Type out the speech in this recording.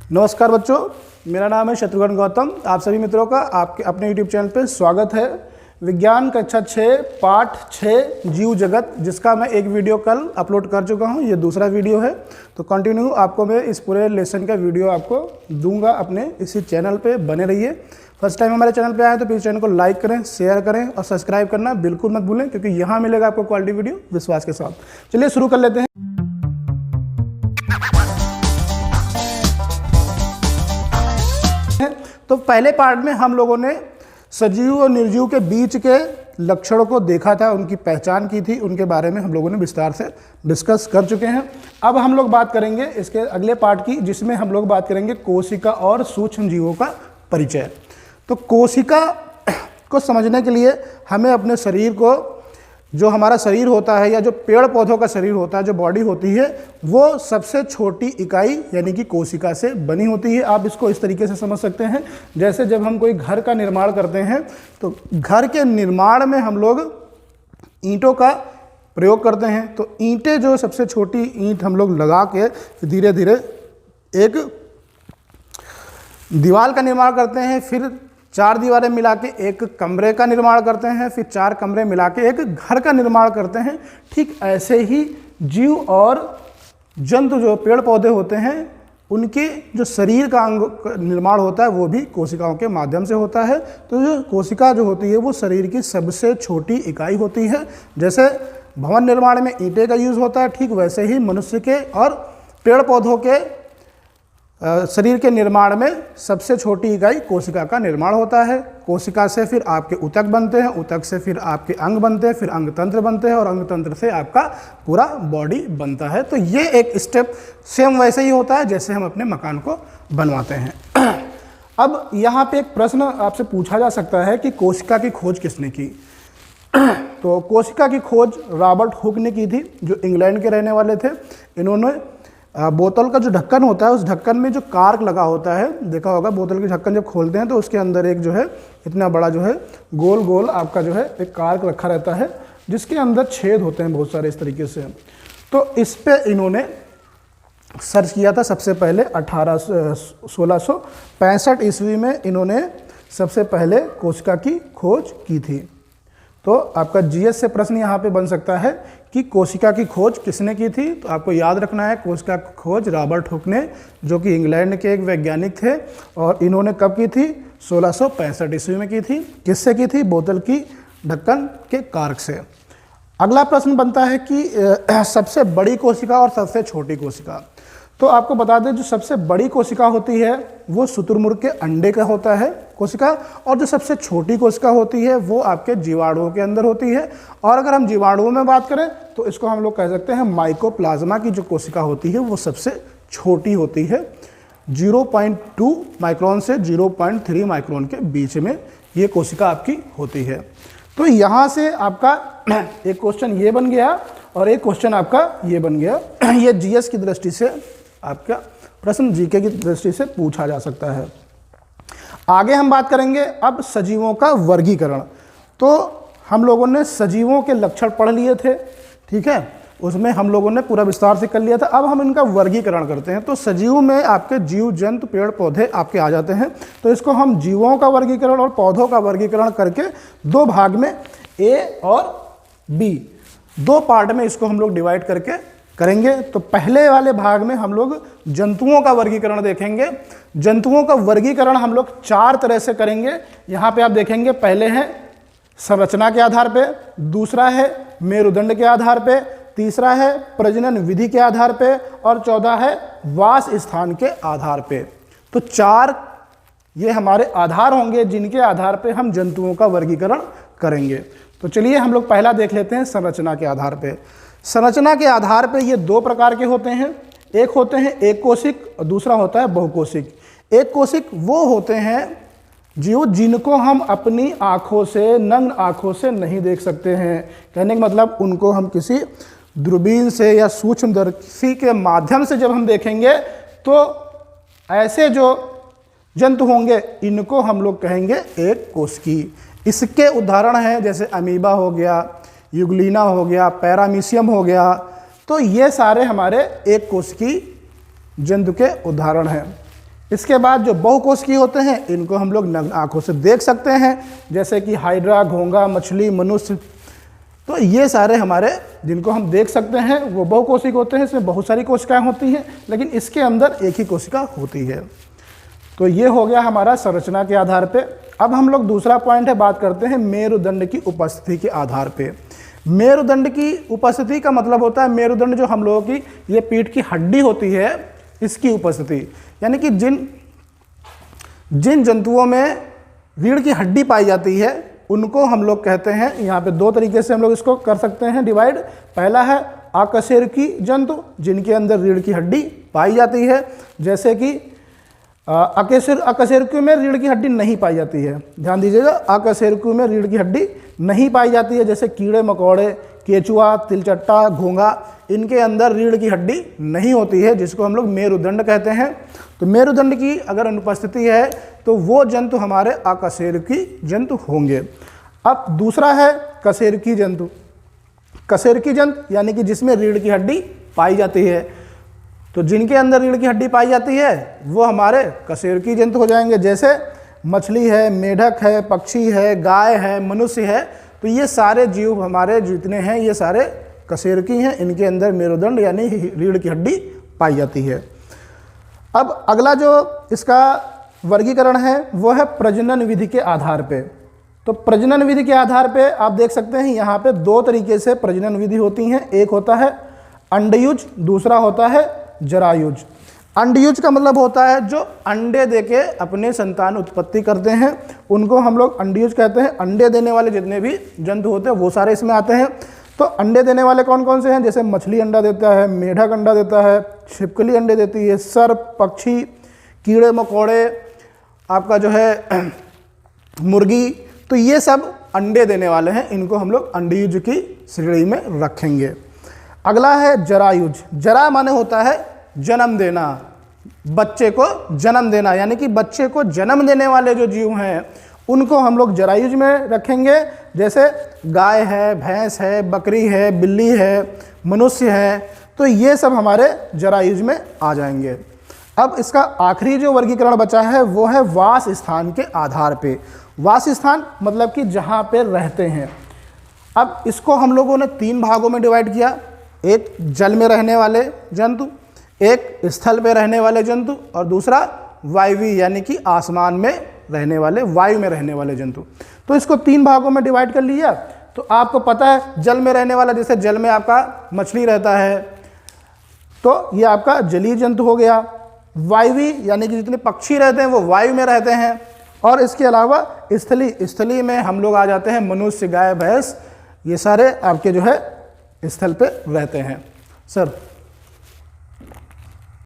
नमस्कार बच्चों, मेरा नाम है शत्रुघ्न गौतम। आप सभी मित्रों का आपके अपने यूट्यूब चैनल पर स्वागत है। विज्ञान कक्षा 6 पाठ 6 जीव जगत, जिसका मैं एक वीडियो कल अपलोड कर चुका हूं। ये दूसरा वीडियो है, तो कंटिन्यू आपको मैं इस पूरे लेसन का वीडियो आपको दूंगा अपने इसी चैनल पे। बने रहिए। फर्स्ट टाइम हमारे चैनल पे आए तो प्लीज़ चैनल को लाइक करें, शेयर करें और सब्सक्राइब करना बिल्कुल मत भूलें, क्योंकि यहाँ मिलेगा आपको क्वालिटी वीडियो विश्वास के साथ। चलिए शुरू कर लेते हैं। तो पहले पार्ट में हम लोगों ने सजीव और निर्जीव के बीच के लक्षणों को देखा था, उनकी पहचान की थी, उनके बारे में हम लोगों ने विस्तार से डिस्कस कर चुके हैं। अब हम लोग बात करेंगे इसके अगले पार्ट की, जिसमें हम लोग बात करेंगे कोशिका और सूक्ष्म जीवों का परिचय। तो कोशिका को समझने के लिए हमें अपने शरीर को, जो हमारा शरीर होता है या जो पेड़ पौधों का शरीर होता है, जो बॉडी होती है, वो सबसे छोटी इकाई यानी कि कोशिका से बनी होती है। आप इसको इस तरीके से समझ सकते हैं, जैसे जब हम कोई घर का निर्माण करते हैं तो घर के निर्माण में हम लोग ईंटों का प्रयोग करते हैं। तो ईंटें, जो सबसे छोटी ईंट हम लोग लगा के धीरे धीरे एक दीवार का निर्माण करते हैं, फिर 4 दीवारें मिला के एक कमरे का निर्माण करते हैं, फिर 4 कमरे मिला के एक घर का निर्माण करते हैं। ठीक ऐसे ही जीव और जंतु, जो पेड़ पौधे होते हैं, उनके जो शरीर का अंग निर्माण होता है वो भी कोशिकाओं के माध्यम से होता है। तो जो कोशिका जो होती है वो शरीर की सबसे छोटी इकाई होती है। जैसे भवन निर्माण में ईंटें का यूज़ होता है, ठीक वैसे ही मनुष्य के और पेड़ पौधों के शरीर के निर्माण में सबसे छोटी इकाई कोशिका का निर्माण होता है। कोशिका से फिर आपके ऊतक बनते हैं, ऊतक से फिर आपके अंग बनते हैं, फिर अंग तंत्र बनते हैं और अंग तंत्र से आपका पूरा बॉडी बनता है। तो ये एक स्टेप सेम वैसे ही होता है जैसे हम अपने मकान को बनवाते हैं। अब यहाँ पे एक प्रश्न आपसे पूछा जा सकता है कि कोशिका की खोज किसने की? तो कोशिका की खोज रॉबर्ट हुक ने की थी, जो इंग्लैंड के रहने वाले थे। इन्होंने बोतल का जो ढक्कन होता है, उस ढक्कन में जो कार्क लगा होता है, देखा होगा, बोतल की ढक्कन जब खोलते हैं तो उसके अंदर एक जो है इतना बड़ा जो है गोल गोल आपका जो है एक कार्क रखा रहता है, जिसके अंदर छेद होते हैं बहुत सारे इस तरीके से। तो इस पे इन्होंने सर्च किया था सबसे पहले 1665 ईस्वी में इन्होंने सबसे पहले कोशिका की खोज की थी। तो आपका जीएस से प्रश्न यहाँ पे बन सकता है कि कोशिका की खोज किसने की थी? तो आपको याद रखना है, कोशिका की खोज रॉबर्ट हुक ने, जो कि इंग्लैंड के एक वैज्ञानिक थे, और इन्होंने कब की थी? 1665 ईस्वी में की थी। किससे की थी? बोतल की ढक्कन के कार्क से। अगला प्रश्न बनता है कि सबसे बड़ी कोशिका और सबसे छोटी कोशिका। तो आपको बता दें, जो सबसे बड़ी कोशिका होती है वो शुतुरमुर्ग के अंडे का होता है कोशिका, और जो सबसे छोटी कोशिका होती है वो आपके जीवाणुओं के अंदर होती है। और अगर हम जीवाणुओं में बात करें तो इसको हम लोग कह सकते हैं माइकोप्लाज्मा की जो कोशिका होती है वो सबसे छोटी होती है। 0.2 माइक्रोन से 0.3 माइक्रोन के बीच में ये कोशिका आपकी होती है। तो यहाँ से आपका एक क्वेश्चन ये बन गया और एक क्वेश्चन आपका ये बन गया। ये जीएस की दृष्टि से आपका प्रश्न जीके की दृष्टि से पूछा जा सकता है। आगे हम बात करेंगे अब सजीवों का वर्गीकरण। तो हम लोगों ने सजीवों के लक्षण पढ़ लिए थे, ठीक है, उसमें हम लोगों ने पूरा विस्तार से कर लिया था। अब हम इनका वर्गीकरण करते हैं। तो सजीव में आपके जीव जंतु पेड़ पौधे आपके आ जाते हैं। तो इसको हम जीवों का वर्गीकरण और पौधों का वर्गीकरण करके 2 भाग में, ए और बी, 2 पार्ट में इसको हम लोग डिवाइड करके करेंगे। तो पहले वाले भाग में हम लोग जंतुओं का वर्गीकरण देखेंगे। जंतुओं का वर्गीकरण हम लोग 4 तरह से करेंगे। यहाँ पे आप देखेंगे, पहले है संरचना के आधार पे, दूसरा है मेरुदंड के आधार पे, तीसरा है प्रजनन विधि के आधार पे, और 14 है वास स्थान के आधार पे। तो 4 ये हमारे आधार होंगे जिनके आधार पे हम जंतुओं का वर्गीकरण करेंगे। तो चलिए हम लोग पहला देख लेते हैं संरचना के आधार पे। संरचना के आधार पे ये 2 प्रकार के होते हैं। एक होते हैं एक कोशिक और दूसरा होता है बहुकोशिक। एक कोशिक वो होते हैं जीव जिनको हम अपनी आँखों से, नग्न आँखों से नहीं देख सकते हैं। कहने का मतलब उनको हम किसी दूरबीन से या सूक्ष्मदर्शी के माध्यम से जब हम देखेंगे तो ऐसे जो जंतु होंगे इनको हम लोग कहेंगे एक कोशिकी। इसके उदाहरण हैं जैसे अमीबा हो गया, युगलिना हो गया, पैरामीशियम हो गया। तो ये सारे हमारे एक कोशिकी जंतु के उदाहरण हैं। इसके बाद जो बहुकोशिकीय होते हैं इनको हम लोग नग्न आंखों से देख सकते हैं, जैसे कि हाइड्रा, घोंघा, मछली, मनुष्य। तो ये सारे हमारे जिनको हम देख सकते हैं वो बहुकोशिक होते हैं। इसमें बहुत सारी कोशिकाएं होती हैं, लेकिन इसके अंदर एक ही कोशिका होती है। तो ये हो गया हमारा संरचना के आधार पे। अब हम लोग दूसरा पॉइंट है, बात करते हैं मेरुदंड की उपस्थिति के आधार पे। मेरुदंड की उपस्थिति का मतलब होता है, मेरुदंड जो हम लोगों की ये पीठ की हड्डी होती है, इसकी उपस्थिति, यानी कि जिन जंतुओं में रीढ़ की हड्डी पाई जाती है उनको हम लोग कहते हैं, यहाँ पे दो तरीके से हम लोग इसको कर सकते हैं डिवाइड। पहला है अकशेरुकी जंतु, जिनके अंदर रीढ़ की हड्डी पाई जाती है, जैसे कि अकशेरुकी में रीढ़ की हड्डी नहीं पाई जाती है। ध्यान दीजिएगा, अकशेरुकी में रीढ़ की हड्डी नहीं पाई जाती है, जैसे कीड़े मकोड़े, केचुआ, तिलचट्टा, घोंघा, इनके अंदर रीढ़ की हड्डी नहीं होती है, जिसको हम लोग मेरुदंड कहते हैं। तो मेरुदंड की अगर अनुपस्थिति है तो वो जंतु हमारे अकशेरुकी जंतु होंगे। अब दूसरा है कशेरुकी जंतु। कशेरुकी जंतु यानी कि जिसमें रीढ़ की हड्डी पाई जाती है, तो जिनके अंदर रीढ़ की हड्डी पाई जाती है वो हमारे कशेरुकी जंतु हो जाएंगे, जैसे मछली है, मेढक है, पक्षी है, गाय है, मनुष्य है। तो ये सारे जीव हमारे जितने हैं ये सारे कशेरुकी हैं, इनके अंदर मेरुदंड यानी रीढ़ की हड्डी पाई जाती है। अब अगला जो इसका वर्गीकरण है वो है प्रजनन विधि के आधार पे। तो प्रजनन विधि के आधार पे आप देख सकते हैं यहाँ पे दो तरीके से प्रजनन विधि होती हैं। एक होता है अंडयुज, दूसरा होता है जरायुज। अंडयुज का मतलब होता है जो अंडे देके अपने संतान उत्पत्ति करते हैं, उनको हम लोग अंडयुज कहते हैं। अंडे देने वाले जितने भी जंतु होते हैं वो सारे इसमें आते हैं। तो अंडे देने वाले कौन कौन से हैं, जैसे मछली अंडा देता है, मेढक अंडा देता है, छिपकली अंडे देती है, सर्प, पक्षी, कीड़े मकोड़े, आपका जो है मुर्गी, तो ये सब अंडे देने वाले हैं, इनको हम लोग अंडयुज की श्रेणी में रखेंगे। अगला है जरायुज। जरा माने होता है जन्म देना, बच्चे को जन्म देना, यानी कि बच्चे को जन्म देने वाले जो जीव हैं उनको हम लोग जरायुज में रखेंगे, जैसे गाय है, भैंस है, बकरी है, बिल्ली है, मनुष्य है। तो ये सब हमारे जरायुज में आ जाएंगे। अब इसका आखिरी जो वर्गीकरण बचा है वो है वास स्थान के आधार पे। वास स्थान मतलब कि जहाँ पे रहते हैं। अब इसको हम लोगों ने तीन भागों में डिवाइड किया, एक जल में रहने वाले जंतु, एक स्थल पे रहने वाले जंतु, और दूसरा वायवी यानी कि आसमान में रहने वाले, वायु में रहने वाले जंतु। तो इसको तीन भागों में डिवाइड कर लिया। तो आपको पता है जल में रहने वाला, जैसे जल में आपका मछली रहता है तो ये आपका जलीय जंतु हो गया। वायवी यानी कि जितने पक्षी रहते हैं वो वायु में रहते हैं। और इसके अलावा स्थली में हम लोग आ जाते हैं, मनुष्य, गाय, भैंस, ये सारे आपके जो है स्थल पे रहते हैं। सर